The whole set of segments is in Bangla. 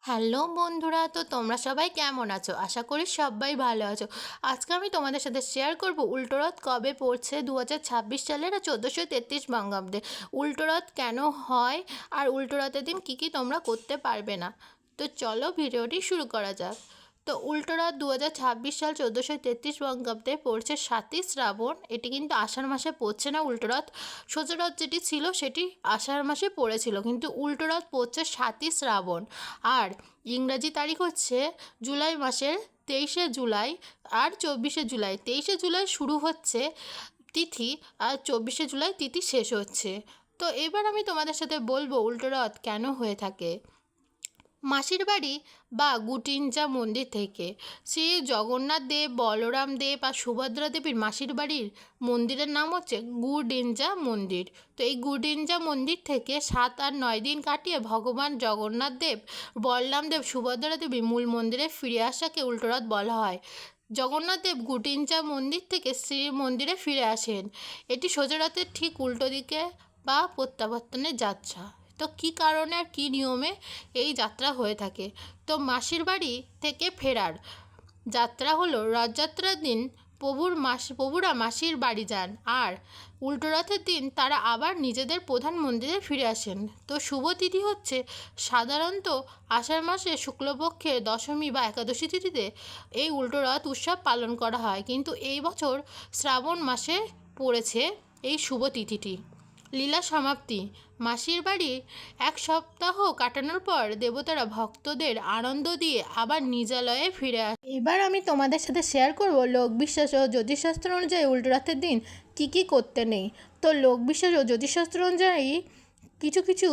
হ্যালো বন্ধুরা, তো তোমরা সবাই কেমন আছো? আশা করি সবাই ভালো আছো। আজকে আমি তোমাদের সাথে শেয়ার করব উল্টোরথ কবে পড়ছে 2026 সালের 1433 বঙ্গাব্দে। উল্টোরথ কেন হয় আর উল্টোরথের দিন কী কী তোমরা করতে পারবে না। তো চলো ভিডিওটি শুরু করা যাক। তো উল্টোরথ 2026 সাল 1433 বঙ্গাব্দে পড়ছে 7ই শ্রাবণ। এটি কিন্তু আষাঢ় মাসে পড়ছে না উল্টোরথ। সোজরথ যেটি ছিল সেটি আষাঢ় মাসে পড়েছিল, কিন্তু উল্টোরথ পড়ছে 7ই শ্রাবণ। আর ইংরাজি তারিখ হচ্ছে জুলাই মাসের 23শে জুলাই আর 24শে জুলাই। 23শে জুলাই শুরু হচ্ছে তিথি আর 24শে জুলাই তিথি শেষ হচ্ছে। তো এবার আমি তোমাদের সাথে বলবো উল্টোরথ কেন হয়ে থাকে। মাসির বাড়ি বা গুটিঞ্জা মন্দির থেকে শ্রী জগন্নাথ দেব, বলরাম দেব আর সুভদ্রা দেবীর মাসির বাড়ির মন্দিরের নাম হচ্ছে গুডিঞ্জা মন্দির। তো এই গুডিঞ্জা মন্দির থেকে 7 আর 9 দিন কাটিয়ে ভগবান জগন্নাথ দেব, বলরাম দেব, সুভদ্রা দেবী মূল মন্দিরে ফিরে আসাকে উল্টোরথ বলা হয়। জগন্নাথ দেব গুটিঞ্জা মন্দির থেকে শ্রী মন্দিরে ফিরে আসেন। এটি সোজা রথের ঠিক উল্টো দিকে বা প্রত্যাবর্তনের যাত্রা। তো কী কারণে আর কী নিয়মে এই যাত্রা হয়ে থাকে। তো মাসির বাড়ি থেকে ফেরার যাত্রা হলো রথযাত্রার দিন প্রভুরা মাসির বাড়ি যান, আর উল্টো রথের দিন তারা আবার নিজেদের প্রধান মন্দিরে ফিরে আসেন। তো শুভ তিথি হচ্ছে সাধারণত আষাঢ় মাসে শুক্লপক্ষের দশমী বা একাদশী তিথিতে এই উল্টো রথ উৎসব পালন করা হয়, কিন্তু এই বছর শ্রাবণ মাসে পড়েছে এই শুভ তিথিটি। লীলা সমাপ্তি। মাসির বাড়ি 1 সপ্তাহ কাটানোর পর দেবতারা ভক্তদের আনন্দ দিয়ে আবার নিজালয়ে ফিরে আসে। এবার আমি তোমাদের সাথে শেয়ার করব লোকবিশ্বাস ও জ্যোতিষশাস্ত্র অনুযায়ী উল্টো রথের দিন কী কী করতে নেই। তো লোকবিশ্বাস ও জ্যোতিষশাস্ত্র অনুযায়ী কিছু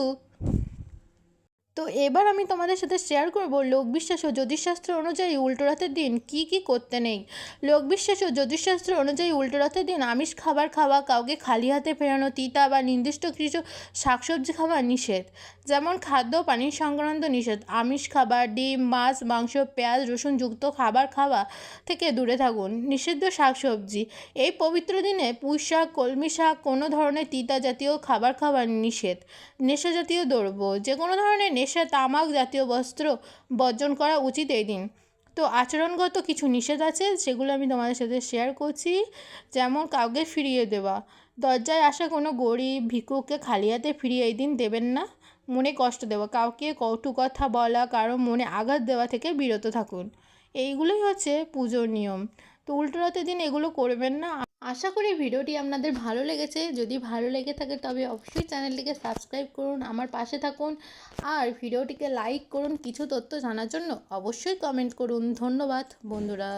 তো এবার আমি তোমাদের সাথে শেয়ার করব লোকবিশ্বাস ও জ্যোতিষশাস্ত্র অনুযায়ী উল্টো রথের দিন কী কী করতে নেই। লোকবিশ্বাস ও জ্যোতিষশাস্ত্র অনুযায়ী উল্টো রথের দিন আমিষ খাবার খাওয়া, কাউকে খালি হাতে ফেরানো, তিতা বা নির্দিষ্ট কিছু শাকসবজি খাওয়া নিষেধ। যেমন খাদ্য পানি সংক্রান্ত নিষেধ, আমিষ খাবার, ডিম, মাছ, মাংস, পেঁয়াজ, রসুন যুক্ত খাবার খাওয়া থেকে দূরে থাকুন। নিষিদ্ধ শাকসবজি। এই পবিত্র দিনে পুঁই শাক, কলমি শাক, কোনো ধরনের তিতা জাতীয় খাবার খাওয়া নিষেধ। নেশা জাতীয় দ্রব্য, যে কোনো ধরনের নেশা, তামাক জাতীয় বস্ত্র বর্জন করা উচিত এই দিন। তো আচরণগত কিছু নিষেধ আছে, সেগুলো আমি তোমাদের সাথে শেয়ার করছি। যেমন কাউকে ফিরিয়ে দেওয়া, দরজায় আসা কোনো গরিব ভিক্ষুককে খালি হাতে ফিরিয়ে এই দিন দেবেন না। মনে কষ্ট দেওয়া, কাউকে কটু কথা বলা, কারো মনে আঘাত দেওয়া থেকে বিরত থাকুন। এইগুলোই হচ্ছে পুজোর নিয়ম। তো উল্টো রথের দিন এগুলো করবেন না। আশা করি ভিডিওটি আপনাদের ভালো লেগেছে। যদি ভালো লেগে থাকে তবে অবশ্যই চ্যানেলটিকে সাবস্ক্রাইব করুন, আমার পাশে থাকুন, আর ভিডিওটিকে লাইক করুন। কিছু তথ্য জানার জন্য অবশ্যই কমেন্ট করুন। ধন্যবাদ বন্ধুরা।